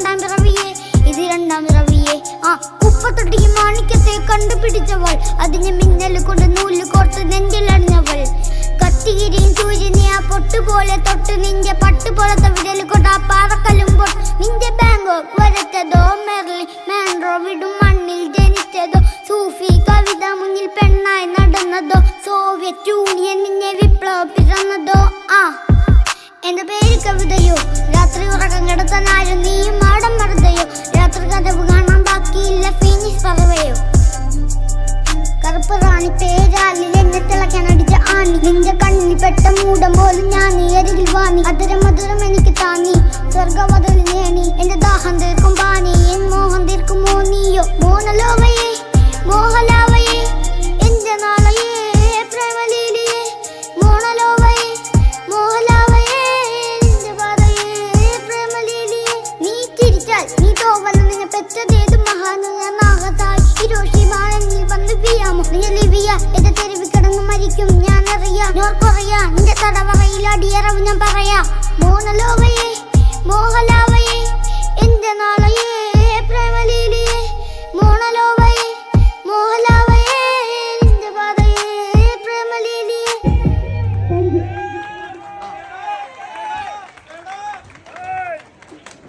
രണ്ടാം പിറവിയെ, ഇത് രണ്ടാം പിറവിയെ. കുപ്പത്തൊട്ടിക്ക് മാണിക്യത്തെ കണ്ടുപിടിച്ചവൾ, അതിനെ മിന്നൽ കൊണ്ട് നൂല് കോർത്ത് നെഞ്ചിലണിഞ്ഞവൾ. കത്തികിരിയും സൂര്യനെ ആ പൊട്ടുപോലെ തൊട്ട്, നിന്റെ പട്ടുപോലത്തെ വിരൽ കൊണ്ട് ആ പാറക്കല്ലും പൊട്ട്. നിന്റെ ബാങ്കോക്ക് വരച്ചതോ, മെർലിൻ മാൻഡ്രോ വിടും മണ്ണിൽ ജനിച്ചതോ, സൂഫി കവിത മുന്നിൽ പെണ്ണായി നടന്നതോ, സോവിയറ്റ് യൂണിയൻ നിന്നെ വിപ്ലവ പിറന്നതോ. എന്റെ പേര് കവിതയോ, രാത്രി ഉറക്കം കിടത്താൻ ആരും നീയും മാടം മറുതയോ, രാത്രി കഥവ് കാണാൻ ബാക്കിയില്ല ഫീനിക്സ് പറവയോ. കറുപ്പ് റാണി പേരാലിൽ എന്നെ തിളക്കാൻ അടിച്ച ആണി, നിന്റെ കണ്ണിൽ പെട്ട മൂടം പോലും ഞാൻ നീ അരികിൽ വാങ്ങി. മധുരം മധുരം എനിക്ക് താങ്ങി, സ്വർഗവതൽ നേണി എന്റെ ദാഹം തീർക്കും പാനി, എൻ മോഹം തീർക്കുമോ നീയോ. മോനലോവയെ മോഹലാവയെ എന്റെ നാളയെ പ്രേമലീലിയെ, മോണലോവയെ മോഹലാവയെ എന്റെ പാതയെ പ്രേമലീലിയെ. നീ ചിരിച്ചാൽ നീ തോവല്ല, നിന്നെ പെറ്റതേത് മഹാനാഗതായി ഹിരോഷിമാനിൽ വന്ന് വീയാമോ. നീ ലിവിയ എന്റെ തെരുവിൽ കിടന്ന് മരിക്കും ഞാൻ അറിയാം. നോർക്കൊറയാ നിന്റെ തടവറയിൽ അടിയറവ് ഞാൻ പറയാ. മോനലോവയെ മോഹലാവയെ